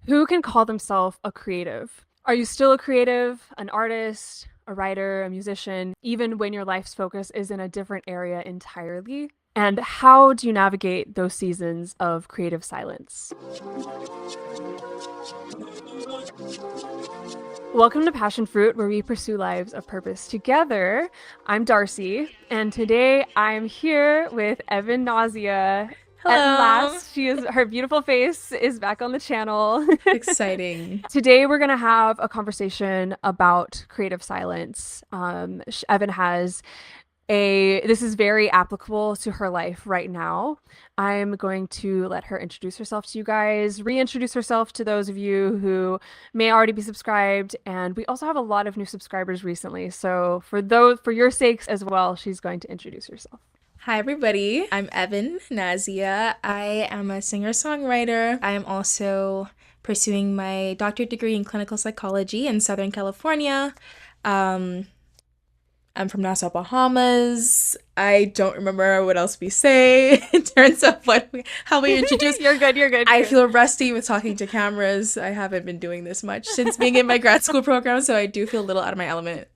Who can call themselves a creative? Are you still a creative, an artist, a writer, a musician, even when your life's focus is in a different area entirely? And how do you navigate those seasons of creative silence? Welcome to Passionfroot, where we pursue lives of purpose together. I'm Darcy, and today I'm here with Evin Nausea. At Hello. last, her beautiful face is back on the channel. Exciting. Today, we're going to have a conversation about creative silence. Evan has this is very applicable to her life right now. I'm going to let her introduce herself to you guys, reintroduce herself to those of you who may already be subscribed, and we also have a lot of new subscribers recently. So for your sakes as well, she's going to introduce herself. Hi, everybody. I'm Evin Nazia. I am a singer-songwriter. I am also pursuing my doctorate degree in clinical psychology in Southern California. Um, I'm from Nassau, Bahamas. I don't remember what else we say in terms of how we introduce. You're good, you're good, I you're good. feel rusty with talking to cameras. I haven't been doing this much since being in my grad school program, so I do feel a little out of my element.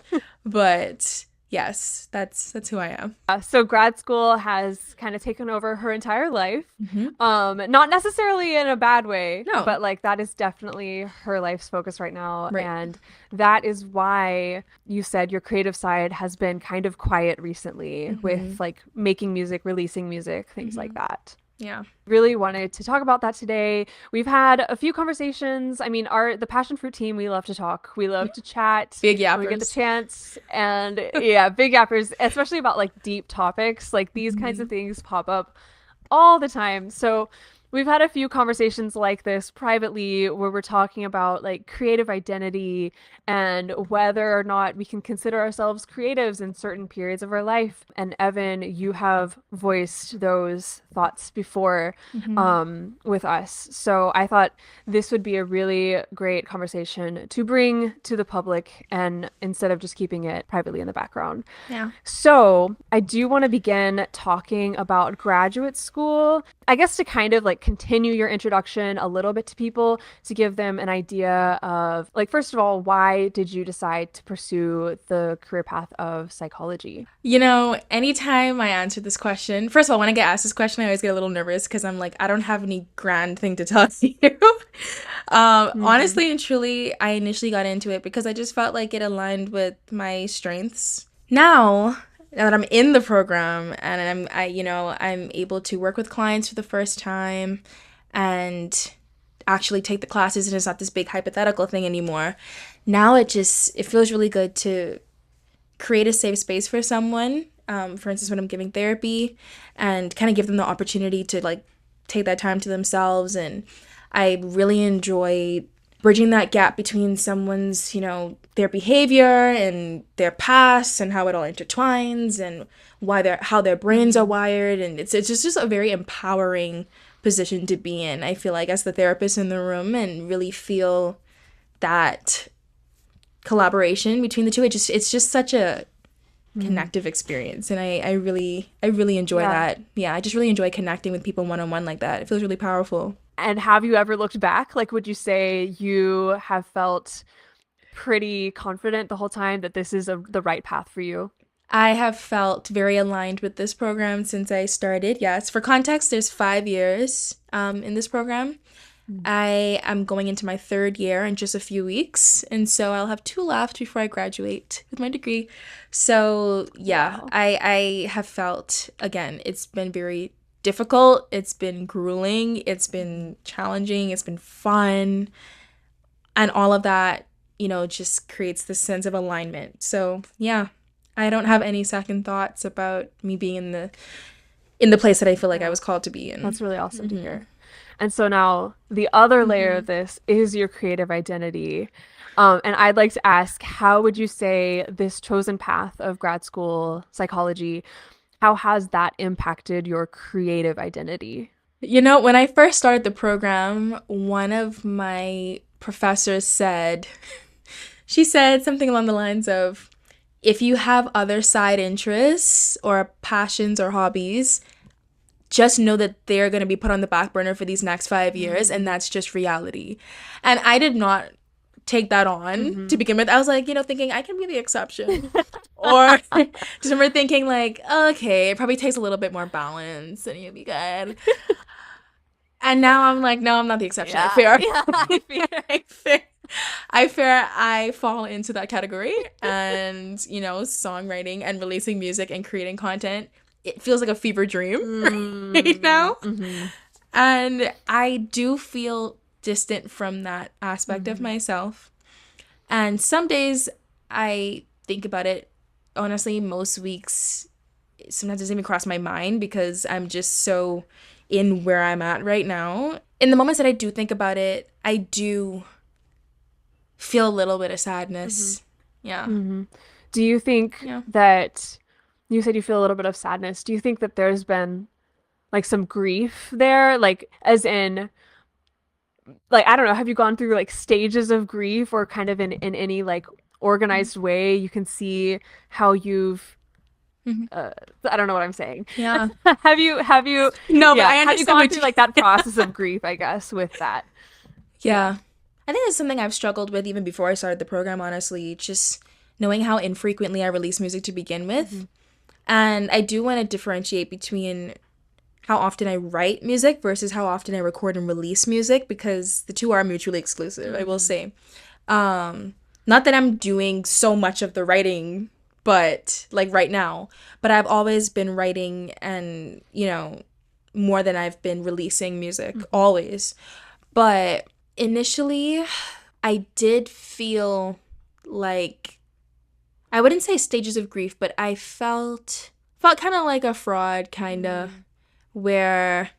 But yes, that's who I am. So grad school has kind of taken over her entire life. Hmm. Not necessarily in a bad way, No, but like that is definitely her life's focus right now. right. And that is why you said your creative side has been kind of quiet recently Hmm. with like making music, releasing music, things like Hmm. that. Yeah. Really wanted to talk about that today. We've had a few conversations. I mean, the Passion Fruit team, we love to talk. We love to chat Big when we get the yappers. chance. And yeah, big yappers, especially about like deep topics. Like these kinds of Hmm. things pop up all the time. So we've had a few conversations like this privately where we're talking about like creative identity and whether or not we can consider ourselves creatives in certain periods of our life. And Evan, you have voiced those thoughts before Hmm. with us. So I thought this would be a really great conversation to bring to the public and instead of just keeping it privately in the background. Yeah. So, I do want to begin talking about graduate school. I guess to kind of like continue your introduction a little bit to people to give them an idea of, like, first of all, why did you decide to pursue the career path of psychology? Anytime I answer this question, first of all, when I get asked this question, I always get a little nervous because I'm like, I don't have any grand thing to tell you. Hmm. Honestly and truly, I initially got into it because I just felt like it aligned with my strengths. Now that I'm in the program and I'm able to work with clients for the first time and actually take the classes and it's not this big hypothetical thing anymore. Now it feels really good to create a safe space for someone. For instance, when I'm giving therapy, and kind of give them the opportunity to like take that time to themselves. And I really enjoy bridging that gap between someone's, their behavior and their past and how it all intertwines and how their brains are Hmm. wired. And it's just a very empowering position to be in. I feel like as the therapist in the room and really feel that collaboration between the two. It's just such a Hmm. connective experience, and I really enjoy Yeah. that. Yeah, I just really enjoy connecting with people one on one like that. It feels really powerful. And have you ever looked back? Like, would you say you have felt pretty confident the whole time that this is the right path for you? I have felt very aligned with this program since I started. Yes, for context, there's 5 years in this program. I am going into my third year in just a few weeks, and so I'll have two left before I graduate with my degree. So yeah, Wow. I have felt again, it's been very difficult, it's been grueling, it's been challenging, it's been fun, and all of that, just creates this sense of alignment. So yeah, I don't have any second thoughts about me being in the place that I feel like I Yeah. was called to be in. That's really awesome to Hmm. hear. And so now the other layer of Hmm. this is your creative identity. And I'd like to ask, how would you say this chosen path of grad school psychology, how has that impacted your creative identity? When I first started the program, one of my professors she said something along the lines of, if you have other side interests or passions or hobbies, just know that they're going to be put on the back burner for these next 5 years, and Mm-hmm. that's just reality. And I did not take that on to Mm-hmm. begin with. I was like, thinking I can be the exception. Or just remember thinking like, okay, it probably takes a little bit more balance and you'll be good. And now I'm like, no, I'm not the exception. I Yeah, fear. yeah, I fear. I fear. I fear I fall into that category. And, songwriting and releasing music and creating content, it feels like a fever dream right now. Mm-hmm. And I do feel distant from that aspect of Mm-hmm. myself. And some days I think about it. Honestly, most weeks, sometimes it doesn't even cross my mind because I'm just so in where I'm at right now. In the moments that I do think about it, I do feel a little bit of Mm-hmm. sadness. Yeah. Mm-hmm. Do you think Yeah. that you said you feel a little bit of sadness? Do you think that there's been like some grief there? Like, as in, like, I don't know, have you gone through like stages of grief or kind of in any like organized way you can see how you've Mhm. uh, I don't know what I'm saying. Yeah. Have you No, but yeah, I have you understand gone what through you like that process of grief, I guess, with that? Yeah. Yeah. I think it's something I've struggled with even before I started the program, honestly. Just knowing how infrequently I release music to begin Hmm. with. And I do want to differentiate between how often I write music versus how often I record and release music because the two are mutually exclusive, I will Hmm. say. Not that I'm doing so much of the writing, but like right now, but I've always been writing and, more than I've been releasing music, Hmm. always. But initially, I did feel like I wouldn't say stages of grief, but I felt kind of like a fraud, kind of, Hmm. where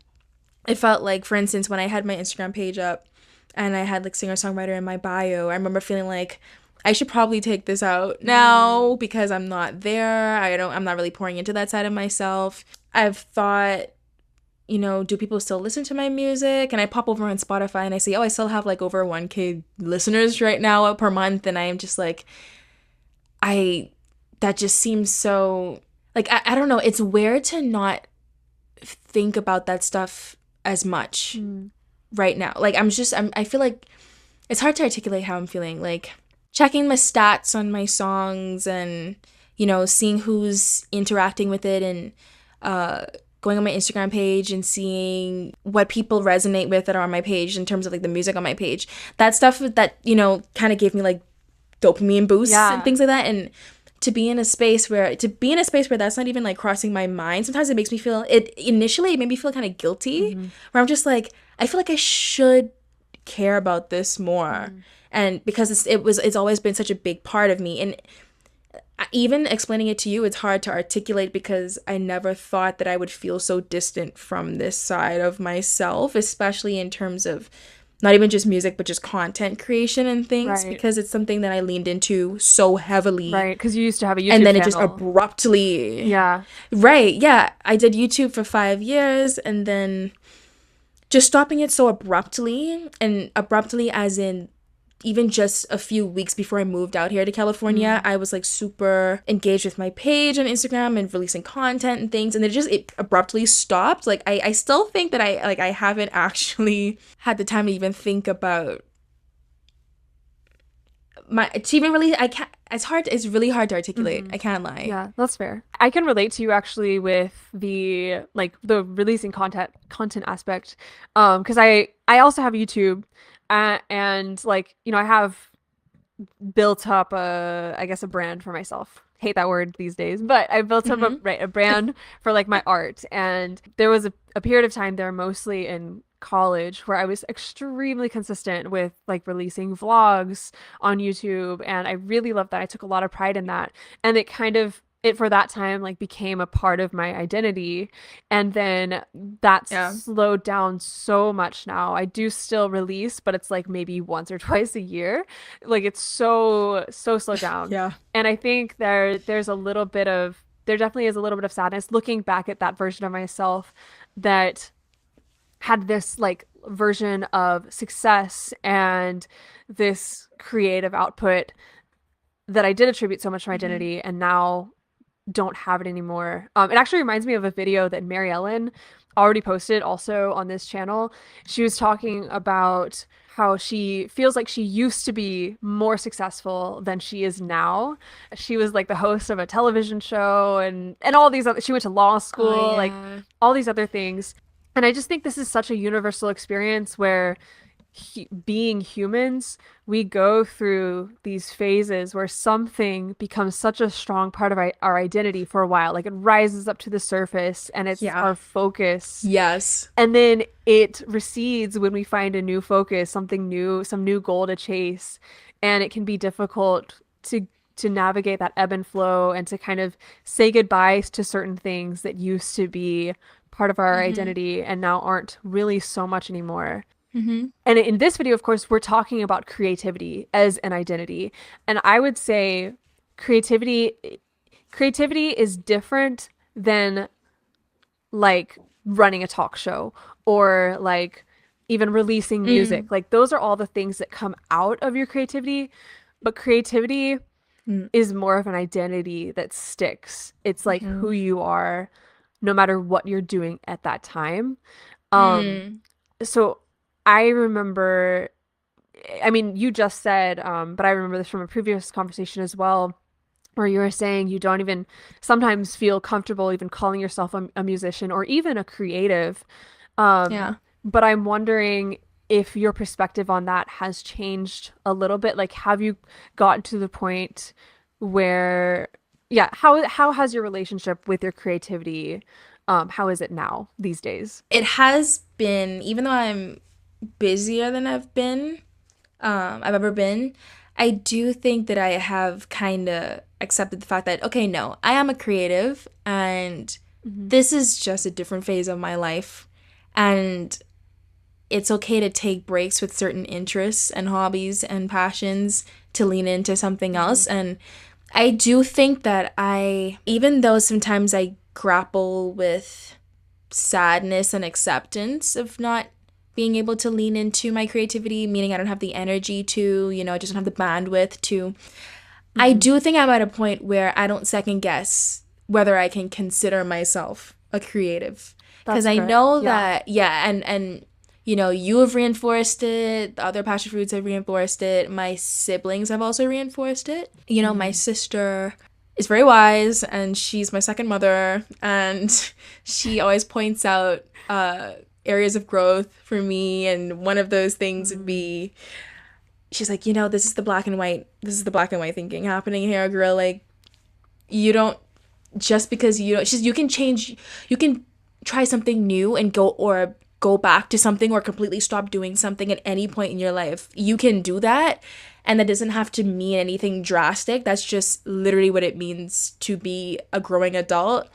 it felt like, for instance, when I had my Instagram page up and I had like singer songwriter in my bio, I remember feeling like I should probably take this out now Hmm. because I'm not there. I'm not really pouring into that side of myself. I've thought, do people still listen to my music? And I pop over on Spotify and I see, oh, I still have like over 1K listeners right now per month. And I am just like, I, that just seems so, like, I don't know. It's weird to not think about that stuff as much Hmm. right now. Like, I feel like it's hard to articulate how I'm feeling. Like, checking my stats on my songs and, seeing who's interacting with it and, uh, going on my Instagram page and seeing what people resonate with that are on my page in terms of like the music on my page. That stuff that, kind of gave me like dopamine boosts and Yeah. things like that. And to be in a space where that's not even like crossing my mind, sometimes it makes me feel it initially it made me feel kind of guilty, Hmm. where I'm just like, I feel like I should care about this more. Hmm. And because it's always been such a big part of me. And even explaining it to you, it's hard to articulate because I never thought that I would feel so distant from this side of myself, especially in terms of not even just music, but just content creation and things, Right. because it's something that I leaned into so heavily. Right. Because you used to have a And YouTube then it just channel. abruptly, Yeah. right? Yeah, I did YouTube for 5 years and then just stopping it so abruptly, and abruptly as in even just a few weeks before I moved out here to California, Mm. I was like super engaged with my page on Instagram and releasing content and things, and it abruptly stopped. Like I still think that I haven't actually had the time to even think about my to even really I can't it's really hard to articulate. Hmm. I can't lie. Yeah, that's fair. I can relate to you actually with the like the releasing content aspect. Because I also have YouTube, and like I have built up a I guess a brand for myself. Hate that word these days, but I built up Mm-hmm. a brand for like my art. And there was a period of time there, mostly in college, where I was extremely consistent with like releasing vlogs on YouTube. And I really loved that. I took a lot of pride in that. And it kind of it for that time like became a part of my identity. And then that's Yeah. slowed down so much now. I do still release, but it's like maybe once or twice a year. Like it's so slowed down. Yeah. And I think there definitely is a little bit of sadness looking back at that version of myself that had this like version of success and this creative output that I did attribute so much to my Mm-hmm. identity, and now don't have it anymore. It actually reminds me of a video that Mary Ellen already posted also on this channel. She was talking about how she feels like she used to be more successful than she is now. She was like the host of a television show and all these other, she went to law Oh school, like yeah. all these other things. And I just think this is such a universal experience where being humans, we go through these phases where something becomes such a strong part of our identity for a while. Like it rises up to the surface and it's Yeah. our focus. Yes. And then it recedes when we find a new focus, something new, some new goal to chase. And it can be difficult to navigate that ebb and flow and to kind of say goodbye to certain things that used to be part of our Mm-hmm. identity and now aren't really so much anymore. Mm-hmm. And in this video, of course, we're talking about creativity as an identity. And I would say creativity creativity is different than like running a talk show or like even releasing Mm. music. Like those are all the things that come out of your creativity, but creativity Mm. is more of an identity that sticks. It's like who Mm. you are no matter what you're doing at that time. Um Mm. so I remember, I mean, you just said, but I remember this from a previous conversation as well, where you were saying you don't even sometimes feel comfortable even calling yourself a musician or even a creative. Um, Yeah. but I'm wondering if your perspective on that has changed a little bit. Like, have you gotten to the point where, yeah, how has your relationship with your creativity, how is it now these days? It has been, even though I'm busier than I've ever been, I do think that I have kind of accepted the fact that, okay, no, I am a creative and Hmm. this is just a different phase of my life. And it's okay to take breaks with certain interests and hobbies and passions to lean into something Hmm. else. And I do think that even though sometimes I grapple with sadness and acceptance of not being able to lean into my creativity, meaning I don't have the energy to, I just don't have the bandwidth to. I Hmm. do think I'm at a point where I don't second guess whether I can consider myself a creative. Because That's I good. know Yeah. that, yeah, and you have reinforced it, the other passion fruits have reinforced it, my siblings have also reinforced it. My Hmm. sister is very wise and she's my second mother and she always points out areas of growth for me, and one of those things would Hmm. be, she's like, this is the black and white thinking happening here, girl. Like, you don't, just because you don't, you can change, you can try something new and go back to something or completely stop doing something at any point in your life. You can do that. And that doesn't have to mean anything drastic. That's just literally what it means to be a growing adult.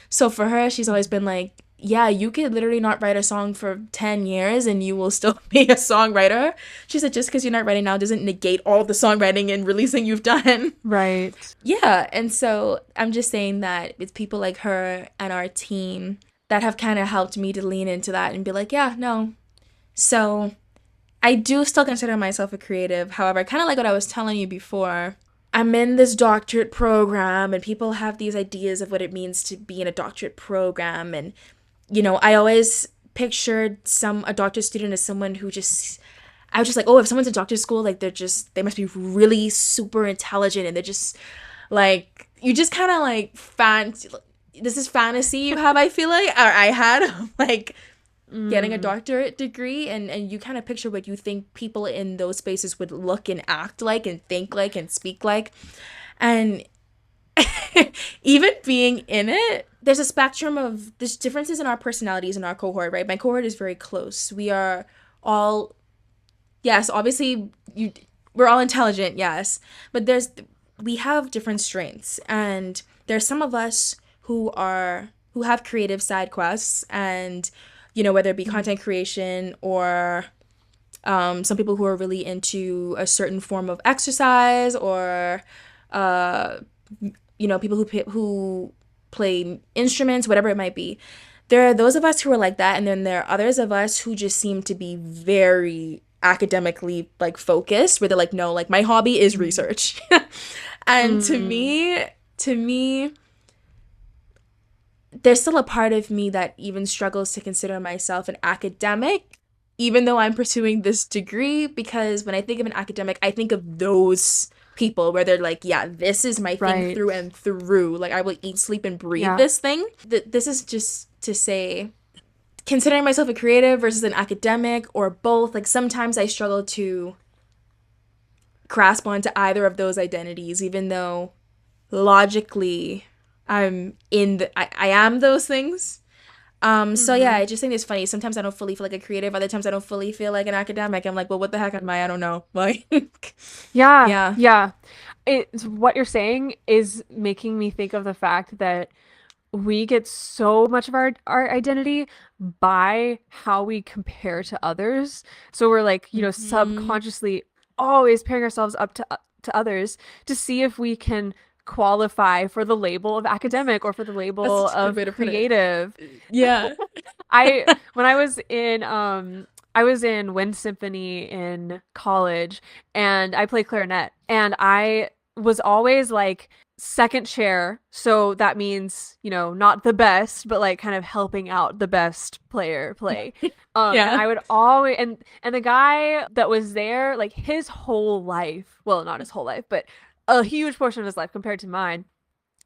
So for her, she's always been like, yeah, you could literally not write a song for 10 years and you will still be a songwriter. She said, just because you're not writing now doesn't negate all the songwriting and releasing you've done. Right. Yeah, and so I'm just saying that it's people like her and our team that have kind of helped me to lean into that and be like, yeah, no. So I do still consider myself a creative. However, kind of like what I was telling you before, I'm in this doctorate program and people have these ideas of what it means to be in a doctorate program. And, I always pictured a doctorate student as someone who just, I was just like, oh, if someone's in doctorate school, like they must be really super intelligent and they're just like, you just kind of like this is fantasy you have, I feel like, or I had, like getting a Mm. doctorate degree, and you kind of picture what you think people in those spaces would look and act like and think like and speak like. And even being in it, there's a spectrum of there's differences in our personalities in our cohort, right? My cohort is very close. We are all, yes, obviously we're all intelligent, yes, but we have different strengths, and there's some of us who have creative side quests, and whether it be content creation or some people who are really into a certain form of exercise, or uh, people who play instruments, whatever it might be. There are those of us who are like that, and then there are others of us who just seem to be very academically like focused, where they're like, no, like my hobby is Mm. research. And to Mm. me, to me, there's still a part of me that even struggles to consider myself an academic, even though I'm pursuing this degree, because when I think of an academic, I think of those people where they're like, yeah, this is my thing Right. through and through. Like, I will eat, sleep, and breathe Yeah. this thing. This is just to say, considering myself a creative versus an academic or both, like, sometimes I struggle to grasp onto either of those identities, even though logically I am those things. So yeah, Mm-hmm. I just think it's funny. Sometimes I don't fully feel like a creative, other times I don't fully feel like an academic. I'm like, well, what the heck am I? I don't know. Like, Yeah. yeah. Yeah. It's what you're saying is making me think of the fact that we get so much of our identity by how we compare to others. So we're like, Hmm. subconsciously always pairing ourselves up to others to see if we can qualify for the label of academic or for the That's label such a good of way to put it. creative. Yeah. I when I was in wind symphony in college and I play clarinet and I was always like second chair, so that means, not the best, but like kind of helping out the best player play. And Yeah. I would always and the guy that was there, like his whole life, well, not his whole life, but a huge portion of his life compared to mine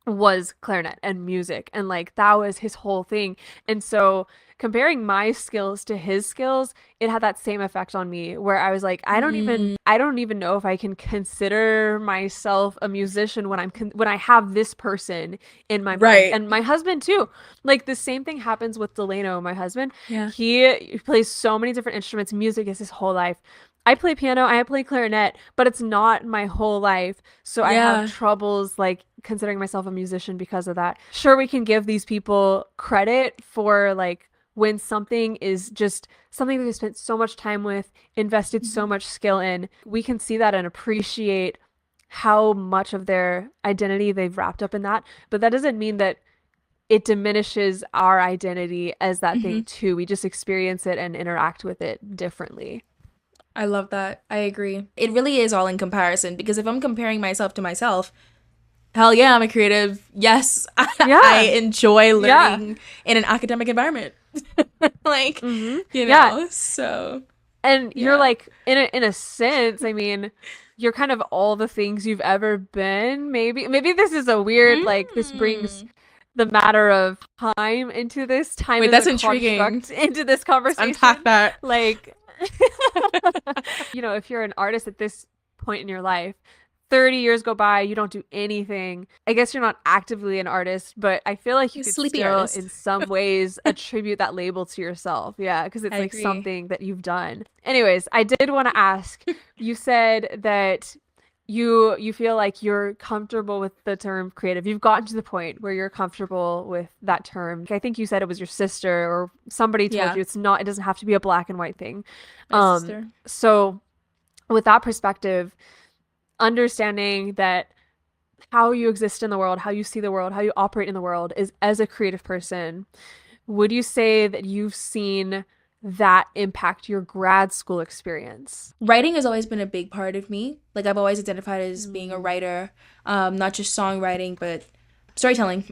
was clarinet and music, and like that was his whole thing. And so comparing my skills to his skills, it had that same effect on me where I was like, Mm, I don't even know if I can consider myself a musician when when I have this person in my mind. right. And my husband too. Like the same thing happens with Delano, my husband. Yeah. He plays so many different instruments. Music is his whole life. I play piano, I play clarinet, but it's not my whole life. So I have Yeah. troubles like considering myself a musician because of that. Sure, we can give these people credit for like when something is just something that they spent so much time with, invested so much skill in. We can see that and appreciate how much of their identity they've wrapped up in that. But that doesn't mean that it diminishes our identity as that thing Hmm. too. We just experience it and interact with it differently. I love that. I agree. It really is all in comparison because if I'm comparing myself to myself, hell yeah, I'm a creative. Yes, I Yeah. enjoy Yeah. learning in an academic environment. Like, Mm-hmm. Yeah. so And you're yeah. like in a sense, I mean, you're kind of all the things you've ever been. Maybe this is a weird like this brings Mm. the matter of time into this. Time Wait, is that's a intriguing. construct into this Let's unpack conversation. that. Like if you're an artist at this point in your life, 30 years go by, you don't do anything. I guess you're not actively an artist, but I feel like you You could sleepy still, artist. in some ways, attribute that label to yourself. Yeah, because I it's like agree. something that you've done. Anyways, I did want to ask, you said that you feel like you're comfortable with the term creative. You've gotten to the point where you're comfortable with that term. I think you said it was your sister or somebody told Yeah, you it doesn't have to be a black and white thing. my sister. So with that perspective, understanding that how you exist in the world, how you see the world, how you operate in the world is as a creative person, would you say that you've seen that impact your grad school experience? Writing has always been a big part of me. Like I've always identified as being a Mm. writer, not just songwriting, but storytelling.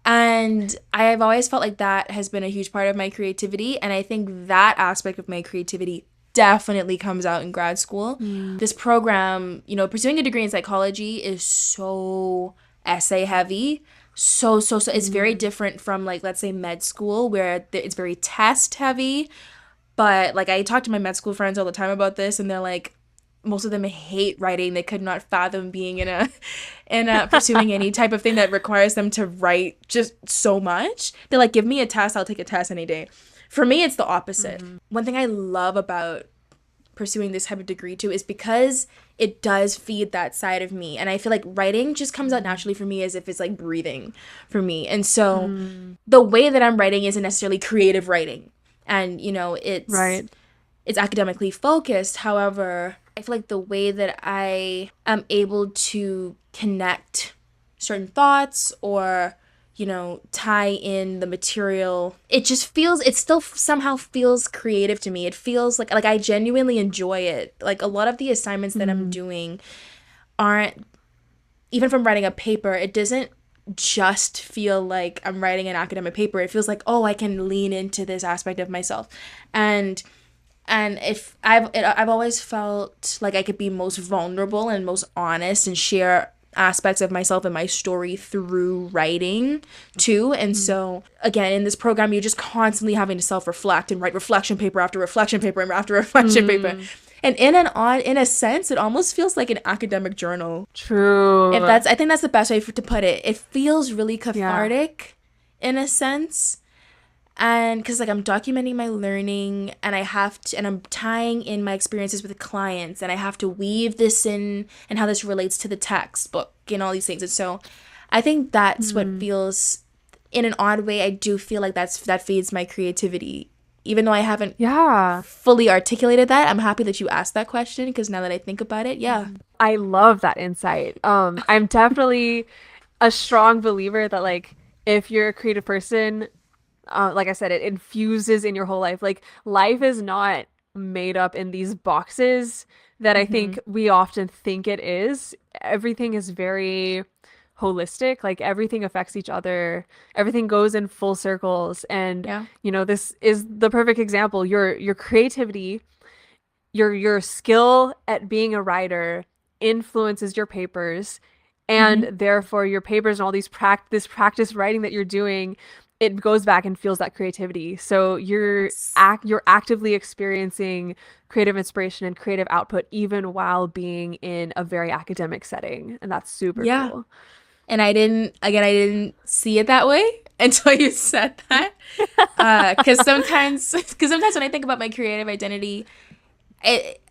And I have always felt like that has been a huge part of my creativity. And I think that aspect of my creativity definitely comes out in grad school. Mm. This program, pursuing a degree in psychology is so essay heavy. So it's very Mm. different from, like, let's say med school where it's very test heavy. But like I talk to my med school friends all the time about this, and they're like, most of them hate writing. They could not fathom being in a pursuing any type of thing that requires them to write just so much. They're like, give me a test, I'll take a test any day. For me, it's the opposite. Mhm. One thing I love about pursuing this type of degree too is because it does feed that side of me. And I feel like writing just comes out naturally for me as if it's like breathing for me. And so Mm. the way that I'm writing isn't necessarily creative writing. And it's Right. it's academically focused. However, I feel like the way that I am able to connect certain thoughts or, tie in the material, it still somehow feels creative to me. It feels like I genuinely enjoy it. Like a lot of the assignments that I'm Mm. doing aren't, even from writing a paper, it doesn't just feel like I'm writing an academic paper. It feels like, oh, I can lean into this aspect of myself. And if I've always felt like I could be most vulnerable and most honest and share aspects of myself and my story through writing too. And so again, in this program, you're just constantly having to self-reflect and write reflection paper after reflection paper and after reflection paper. Mm. And in a sense, it almost feels like an academic journal. If True. that's I think that's the best way to put it. It feels really Yeah. cathartic in a sense. And because like I'm documenting my learning, and I'm tying in my experiences with the clients, and I have to weave this in and how this relates to the textbook and all these things. And so I think that's what Mm. feels, in an odd way, I do feel like that feeds my creativity. Even though I haven't Yeah. fully articulated that, I'm happy that you asked that question, because now that I think about it, yeah. I love that insight. I'm definitely a strong believer that like if you're a creative person, like I said, it infuses in your whole life. Like life is not made up in these boxes that I Mm-hmm. think we often think it is. Everything is very holistic. Like everything affects each other. Everything goes in full circles. And Yeah. this is the perfect example. Your creativity, your skill at being a writer influences your papers, and Mm-hmm. therefore your papers and all this practice writing that you're doing, it goes back and fuels that creativity. So Yes. you're actively experiencing creative inspiration and creative output even while being in a very academic setting, and that's super Yeah. cool. And I didn't see it that way until you said that. Because sometimes when I think about my creative identity,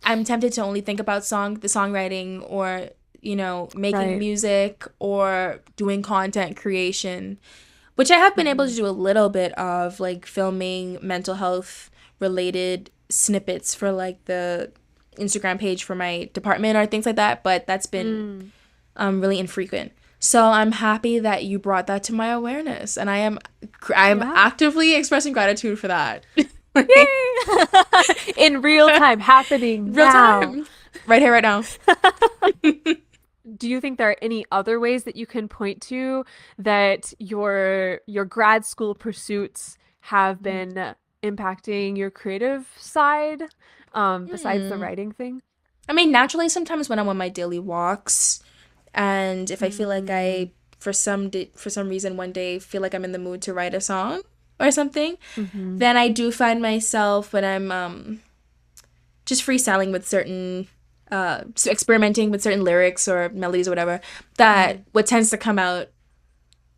I'm tempted to only think about the songwriting, or making Right. music or doing content creation, which I have been able to Hmm. do a little bit of, like filming mental health related snippets for like the Instagram page for my department or things like that, but that's been Mm. really infrequent. So I'm happy that you brought that to my awareness, and I'm Yeah. actively expressing gratitude for that. Yay. In real time happening Real now. time, right here, right now. Do you think there are any other ways that you can point to that your grad school pursuits have been impacting your creative side, besides the Hmm. writing thing? I mean, naturally, sometimes when I'm on my daily walks, and if I feel like Mm. for some reason one day feel like I'm in the mood to write a song or something, Mm-hmm. then I do find myself, when I'm just freestyling with experimenting with certain lyrics or melodies or whatever, that what tends to come out,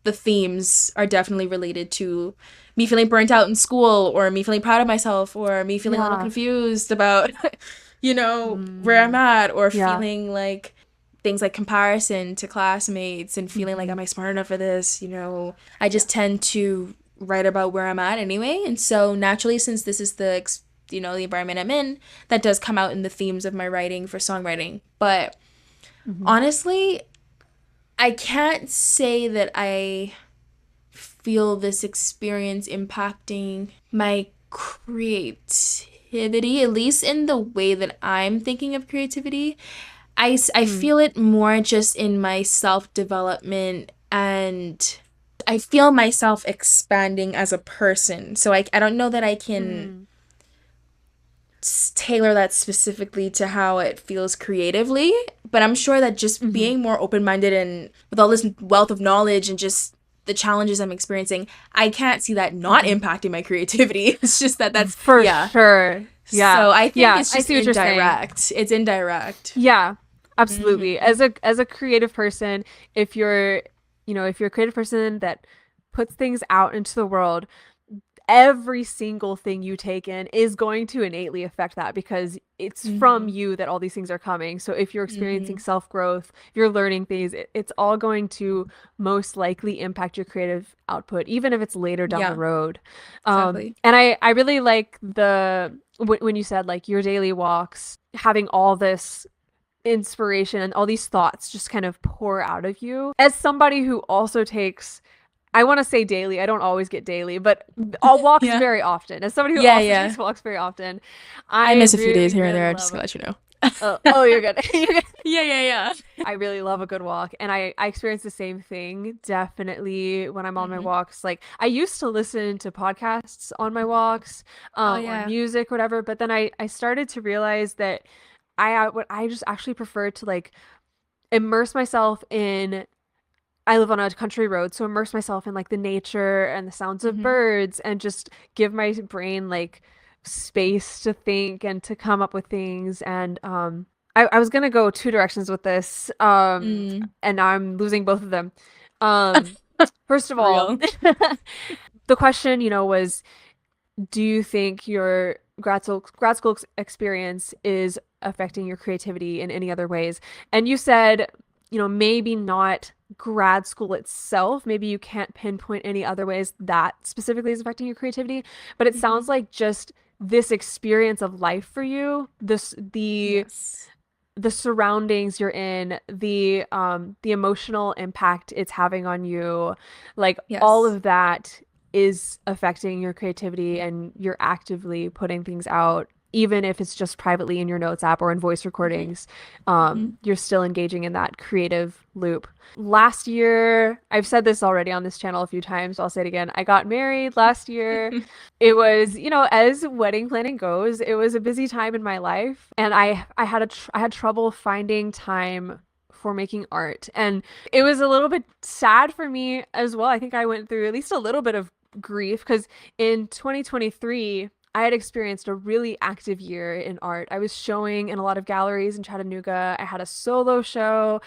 the themes are definitely related to me feeling burnt out in school, or me feeling proud of myself, or me feeling a little Yeah. confused about where I'm Mm. at, or Yeah. feeling like things like comparison to classmates, and feeling like, Mm-hmm. am I smart enough for this? I just tend to write about where I'm at anyway. And so naturally, since this is the environment I'm in, that does come out in the themes of my writing for songwriting. But Mm-hmm. honestly, I can't say that I feel this experience impacting my creativity, at least in the way that I'm thinking of creativity. I Mm. feel it more just in my self development, and I feel myself expanding as a person. So I don't know that I can Mm. tailor that specifically to how it feels creatively, but I'm sure that just Mm-hmm. being more open-minded, and with all this wealth of knowledge and just the challenges I'm experiencing, I can't see that not Mm-hmm. impacting my creativity. It's just that's For yeah. sure. Yeah. So I think Yeah. it's I just see what you're saying. indirect. It's indirect. Yeah, absolutely. Mm-hmm. As a creative person, if if you're a creative person that puts things out into the world, every single thing you take in is going to innately affect that because it's from Mm-hmm. you that all these things are coming. So if you're Mm-hmm. experiencing self-growth, if you're learning things, it's all going to most likely impact your creative output, even if it's later down the Yeah, road. exactly. And I really like when you said like your daily walks, having all this inspiration and all these thoughts just kind of pour out of you. As somebody who also takes, I want to say daily, I don't always get daily, but all walks Yeah. very often. As somebody who Yeah, also yeah. takes walks very often, I I miss a few days really, here and really there, just love to it. let you know. Oh, you're good. You're good. Yeah, yeah, I really love a good walk, and I experience the same thing definitely when I'm on my yeah. walks. Like I used to listen to podcasts on my walks, Oh or yeah. music, whatever. But then I started to realize that what I just actually prefer to like immerse myself in. I live on a country road, so immerse myself in like the nature and the sounds of Mm-hmm. birds, and just give my brain like space to think and to come up with things. And I was gonna go two directions with this, Mm. and now I'm losing both of them. Um, First of all, Real. the question, was, do you think your grad school experience is affecting your creativity in any other ways? And you said, maybe not grad school itself. Maybe you can't pinpoint any other ways that specifically is affecting your creativity, but it Hmm. sounds like just this experience of life for you, Yes. the surroundings you're in, the emotional impact it's having on you, like all Yes. of that is affecting your creativity, and you're actively putting things out, even if it's just privately in your notes app or in voice Hmm. recordings. Hmm. You're still engaging in that creative loop. Last year, I've said this already on this channel a few times, I'll say it again. I got married last year. It was, as wedding planning goes, it was a busy time in my life, and I had trouble finding time for making art. And it was a little bit sad for me as well. I think I went through at least a little bit of grief because in 2023 I had experienced a really active year in art. I was showing in a lot of galleries in Chattanooga. I had a solo show.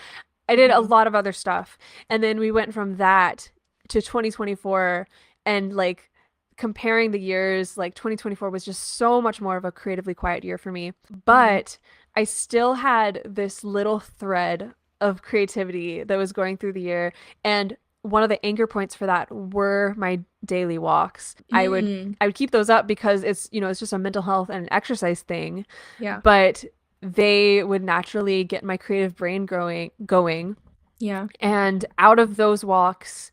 I did a Hmm. lot of other stuff. And then we went from that to 2024, and like comparing the years, like 2024 was just so much more of a creatively quiet year for me. Hmm. But I still had this little thread of creativity that was going through the year. And one of the anchor points for that were my daily walks. Mm. I would keep those up because it's just a mental health and exercise thing, Yeah. but they would naturally get my creative brain going. Yeah. And out of those walks,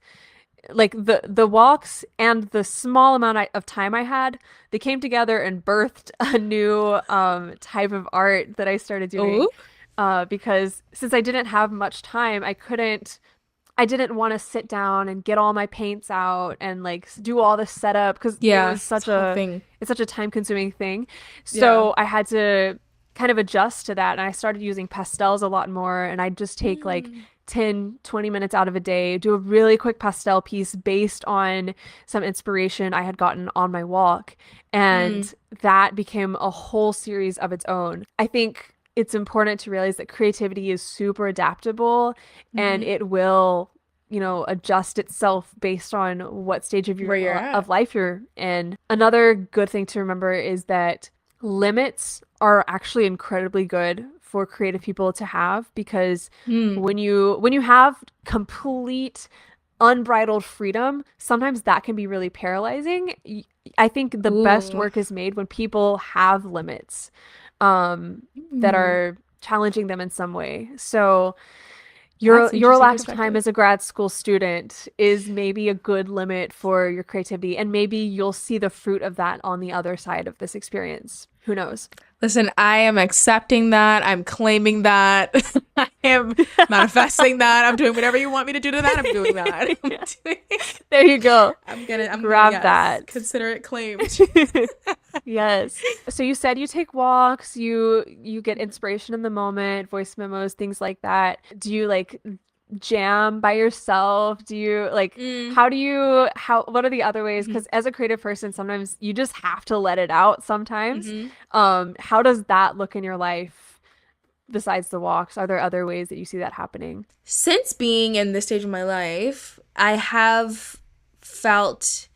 like the walks and the small amount of time I had, they came together and birthed a new type of art that I started doing. Oh. Because since I didn't have much time, I didn't want to sit down and get all my paints out and like do all the setup because Yeah. It's a whole thing. it's such a time consuming thing. Yeah. So I had to kind of adjust to that, and I started using pastels a lot more, and I'd just take like Mm. 10-20 minutes out of a day, do a really quick pastel piece based on some inspiration I had gotten on my walk. Mm. And that became a whole series of its own. I think it's important to realize that creativity is super adaptable, and Hmm. it will, adjust itself based on what stage of Where your you're at. of life you're in. Another good thing to remember is that limits are actually incredibly good for creative people to have, because Mm. when you have complete unbridled freedom, sometimes that can be really paralyzing. I think the best Ooh. work is made when people have limits that Mm. are challenging them in some way. So That's an your interesting lack of time perspective. as a grad school student is maybe a good limit for your creativity, and maybe you'll see the fruit of that on the other side of this experience. Who knows? Listen, I am accepting that. I'm claiming that. I am manifesting that. I'm doing whatever you want me to do to that. I'm doing that. I'm Yeah. doing There you go. I'm gonna, Grab yes, that. consider it claimed. Yes. So you said you take walks, you get inspiration in the moment, voice memos, things like that. Do you like jam by yourself? Do you like Mm. how what are the other ways? Hmm. Because as a creative person, sometimes you just have to let it out sometimes. Hmm. How does that look in your life besides the walks? Are there other ways that you see that happening? Since being in this stage of my life, felt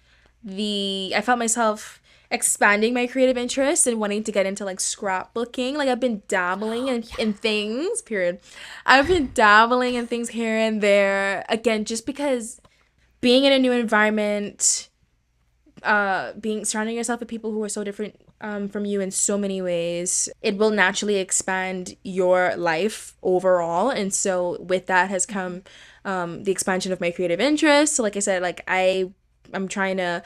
I felt myself expanding my creative interests and wanting to get into like scrapbooking. Like I've been dabbling in things, period. I've been dabbling in things here and there. Again, just because being in a new environment, being surrounding yourself with people who are so different from you in so many ways, it will naturally expand your life overall. And so with that has Mhm. come the expansion of my creative interests. So like I said, I'm trying to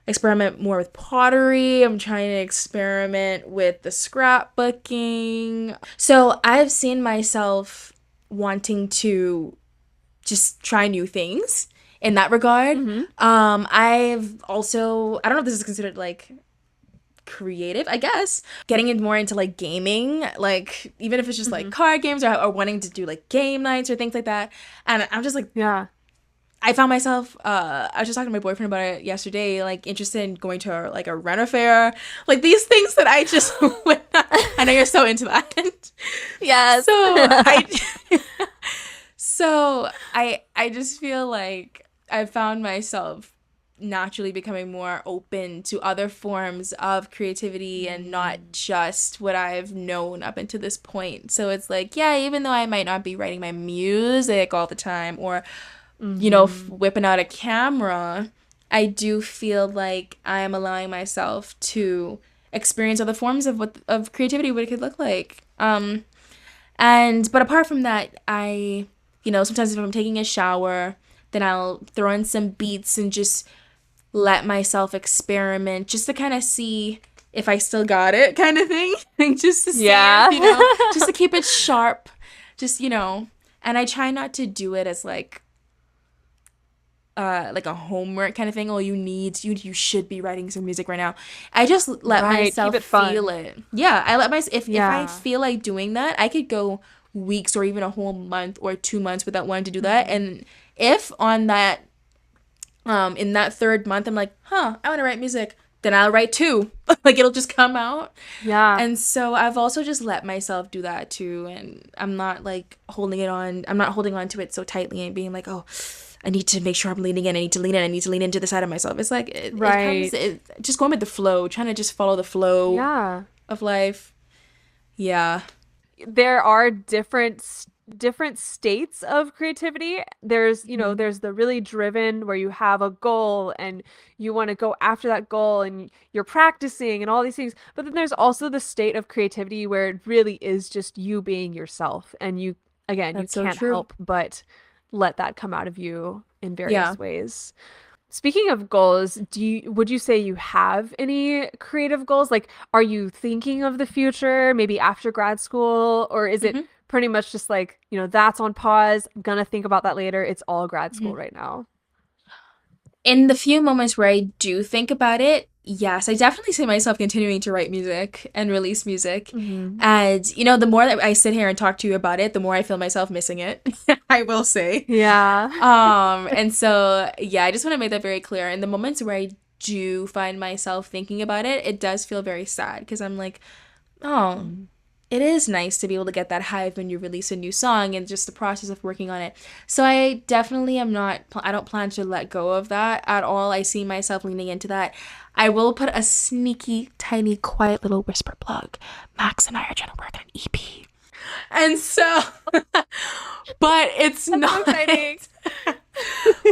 experiment more with pottery. I'm trying to experiment with the scrapbooking. So I've seen myself wanting to just try new things in that regard. Mm-hmm. I've also, I don't know if this is considered like creative, I guess, getting in more into like gaming, like even if it's just like Mm-hmm. card games, or wanting to do like game nights or things like that. And I'm just like, Yeah. I found myself, I was just talking to my boyfriend about it yesterday, like interested in going to like a rent a fair, like these things that I just would not, I know you're so into that. Yes. So I so I just feel like I found myself naturally becoming more open to other forms of creativity and not Mm. just what I've known up until this point. So it's like, yeah, even though I might not be writing my music all the time or Mm-hmm. whipping out a camera, I do feel like I am allowing myself to experience other forms of what of creativity, what it could look like. And but apart from that, sometimes if I'm taking a shower, then I'll throw in some beats and just let myself experiment just to kind of see if I still got it kind of thing. Just to see if, Yeah. just to keep it sharp. Just. And I try not to do it as like a homework kind of thing. Oh, you should be writing some music right now. I just let Right. Keep myself it feel fun. it. Yeah, I let myself if I Yeah. feel like doing that, I could go weeks or even a whole month or 2 months without wanting to do that. Mm-hmm. And if on that in that third month I'm like, I want to write music, then I'll write two. Like it'll just come out. Yeah. And so I've also just let myself do that too. And I'm not holding on to it so tightly and being like, oh, I need to make sure I'm leaning in. I need to lean in. I need to lean into the side of myself. It's like, Right. just going with the flow, trying to just follow the flow Yeah. of life. Yeah. There are different states of creativity. There's, Hmm. there's the really driven where you have a goal and you want to go after that goal and you're practicing and all these things. But then there's also the state of creativity where it really is just you being yourself and you That's so can't true. help but let that come out of you in Yeah. various ways. Speaking of goals, would you say you have any creative goals? Like, are you thinking of the future, maybe after grad school, or is it Hmm. pretty much just like, that's on pause, I'm gonna think about that later. It's all grad school Hmm. right now. In the few moments where I do think about it, yes, I definitely see myself continuing to write music and release music. Hmm. And, the more that I sit here and talk to you about it, the more I feel myself missing it, I will say. Yeah. And so, yeah, I just want to make that very clear. In the moments where I do find myself thinking about it, it does feel very sad because I'm like, oh, it is nice to be able to get that hype when you release a new song and just the process of working on it. So I definitely am not, I don't plan to let go of that at all. I see myself leaning into that. I will put a sneaky, tiny, quiet little whisper plug. Max and I are trying to work on an EP. And so, but it's That's so not. exciting.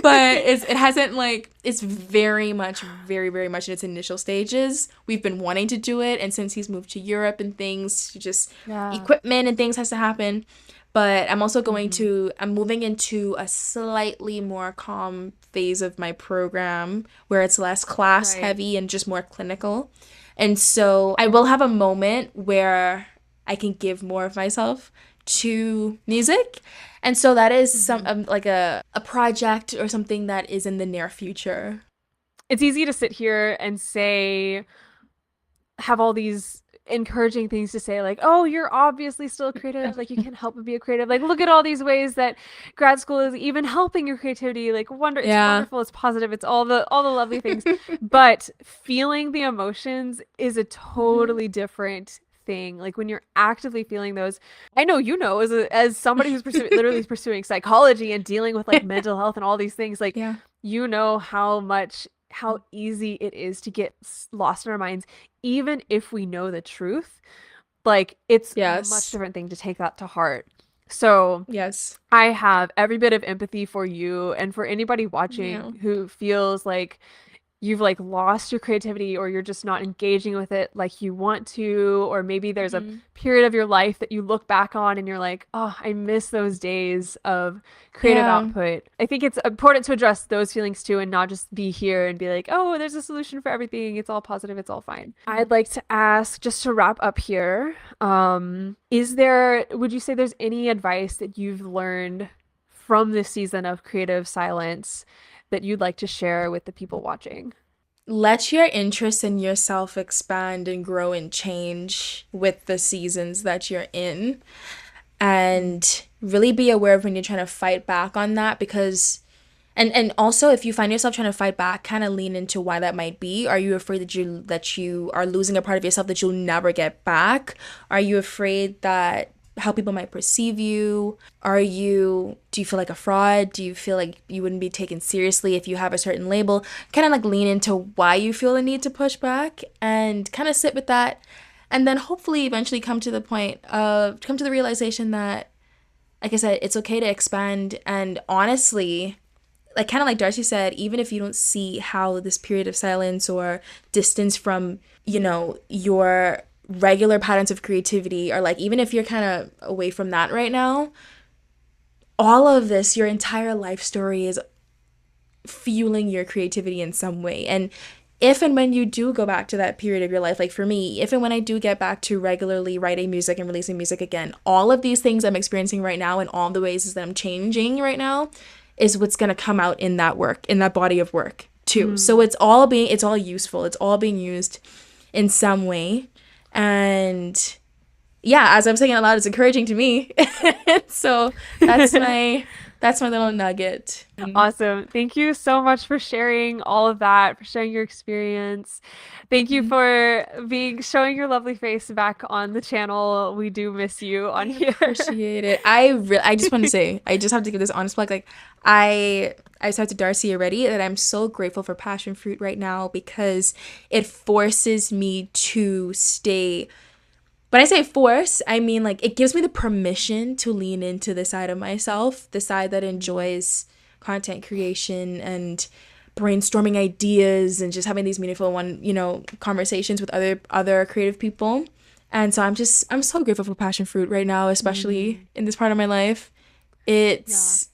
But it hasn't like it's very much very very much in its initial stages. We've been wanting to do it, and since he's moved to Europe and things, just Yeah. equipment and things has to happen. But Hmm. I'm moving into a slightly more calm phase of my program where it's less class Right. heavy and just more clinical. And so I will have a moment where I can give more of myself to music. And so that is some Hmm. like a project or something that is in the near future. It's easy to sit here and say, have all these encouraging things to say, like, oh, you're obviously still creative, like you can't help but be a creative, like look at all these ways that grad school is even helping your creativity, like it's Yeah. wonderful, it's positive, it's all the lovely things. But feeling the emotions is a Hmm. totally different thing. Like when you're actively feeling those, I know, as somebody who's literally pursuing psychology and dealing with like mental health and all these things, like Yeah. how easy it is to get lost in our minds, even if we know the truth. Like it's a much Yes. different thing to take that to heart. So Yes. I have every bit of empathy for you and for anybody watching Yeah. who feels like you've like lost your creativity or you're just not engaging with it like you want to, or maybe there's a Hmm. period of your life that you look back on and you're like, oh, I miss those days of creative Yeah. output. I think it's important to address those feelings too and not just be here and be like, oh, there's a solution for everything. It's all positive. It's all fine. I'd like to ask, just to wrap up here, would you say there's any advice that you've learned from this season of creative silence that you'd like to share with the people watching? Let your interest in yourself expand and grow and change with the seasons that you're in. And really be aware of when you're trying to fight back on that, because and also if you find yourself trying to fight back, kind of lean into why that might be. Are you afraid that you are losing a part of yourself that you'll never get back? Are you afraid that how people might perceive you? Do you feel like a fraud? Do you feel like you wouldn't be taken seriously if you have a certain label? Kind of like lean into why you feel the need to push back and kind of sit with that, and then hopefully eventually come to the realization that, like I said, it's okay to expand. And honestly, like kind of like Darcy said, even if you don't see how this period of silence or distance from, your regular patterns of creativity, or like even if you're kind of away from that right now, all of this, your entire life story is fueling your creativity in some way. And if and when you do go back to that period of your life, like for me, if and when I do get back to regularly writing music and releasing music again, all of these things I'm experiencing right now and all the ways that I'm changing right now is what's going to come out in that work, in that body of work too. So Mm. it's all useful. It's all being used in some way. And yeah, as I'm saying it out loud, it's encouraging to me. So that's my that's my little nugget. Awesome. Thank you so much for sharing all of that, for sharing your experience. Thank you for being showing your lovely face back on the channel. We do miss you I on here. appreciate it. I just want to say, I just have to give this honest plug. Like, I said to Darcy already that I'm so grateful for Passion Fruit right now because it forces me to stay. When I say force, I mean like it gives me the permission to lean into the side of myself, the side that enjoys content creation and brainstorming ideas and just having these meaningful conversations with other creative people. And so I'm so grateful for Passion Fruit right now, especially Mm. in this part of my life. Yeah. It's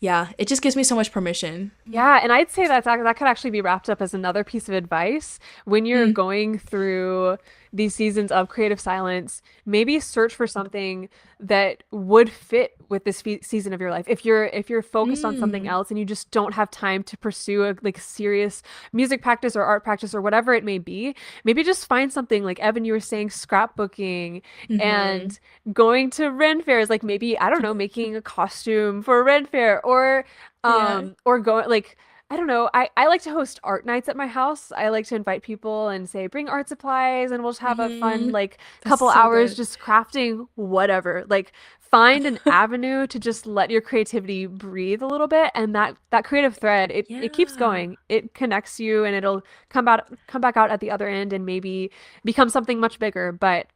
Yeah, it just gives me so much permission. Yeah, and I'd say that could actually be wrapped up as another piece of advice when you're Mm. going through these seasons of creative silence. Maybe search for something that would fit with this season of your life. If you're focused on something Mm. else and you just don't have time to pursue a like serious music practice or art practice or whatever it may be, maybe just find something like Evan, you were saying scrapbooking Mhm. and going to Ren fairs, like maybe, I don't know, making a costume for a Ren fair Yeah. or going like I don't know. I like to host art nights at my house. I like to invite people and say, bring art supplies and we'll just have a fun Mhm. like That's couple so hours good. just crafting whatever. Like find an avenue to just let your creativity breathe a little bit and that creative thread, it keeps Yeah. going. It connects you and it'll come back out at the other end and maybe become something much bigger. But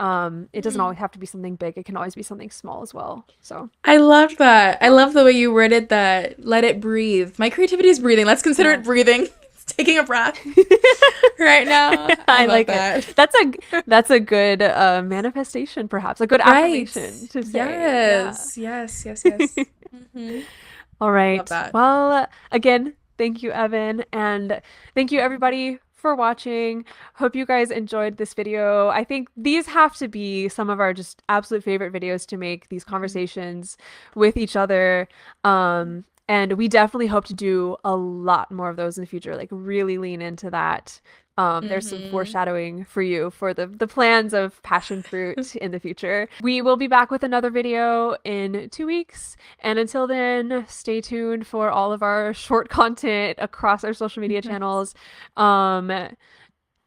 it doesn't always have to be something big. It can always be something small as well. So I love that. I yeah. love the way you worded that. Let it breathe. My creativity is breathing. Let's consider Yeah. it breathing. It's taking a breath right now. I I love like it. that. That's a good manifestation, perhaps a good Right. affirmation to say. Yeah. Yes. Yes. Yes. Yes. Hmm. All Love right. that. Well, again, thank you, Evan, and thank you everybody for watching. Hope you guys enjoyed this video. I think these have to be some of our just absolute favorite videos to make, these conversations with each other. And we definitely hope to do a lot more of those in the future, like really lean into that. There's some Hmm. foreshadowing for you for the plans of Passion Fruit in the future. We will be back with another video in 2 weeks. And until then, stay tuned for all of our short content across our social media Yes. channels. Um,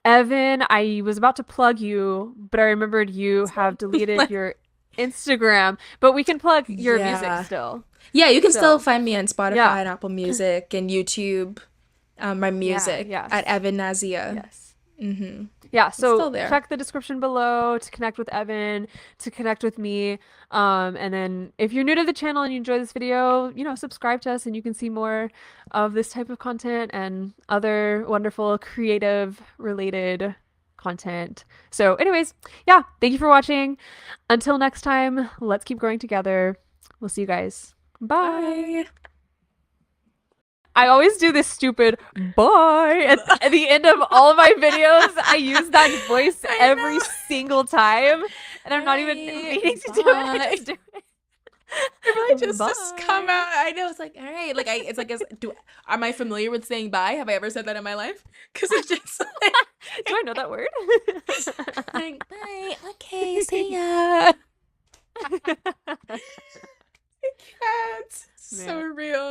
Evan, I was about to plug you, but I remembered you have deleted your Instagram, but we can plug your music Yeah. still. Yeah, you can still So, find me on yeah. Spotify and Apple Music and YouTube, my Yeah, music at yes. Evin Nazia. Yes. Hmm. Yeah, It's so still there. check the description below to connect with Evan, to connect with me. And then if you're new to the channel and you enjoy this video, subscribe to us and you can see more of this type of content and other wonderful creative related content. So, anyways, yeah, thank you for watching. Until next time, let's keep growing together. We'll see you guys. Bye. Bye. I always do this stupid bye at the end of all of my videos. I use that voice I every know. single time, and All I'm not even right. meaning to do it. I Bye. just do It really it. just come Bye. out. I know. It's like, all right. Like it's like, am I familiar with saying bye? Have I ever said that in my life? Because it's just Do I know that word? like bye. Okay, see ya. I can't. So Man. real.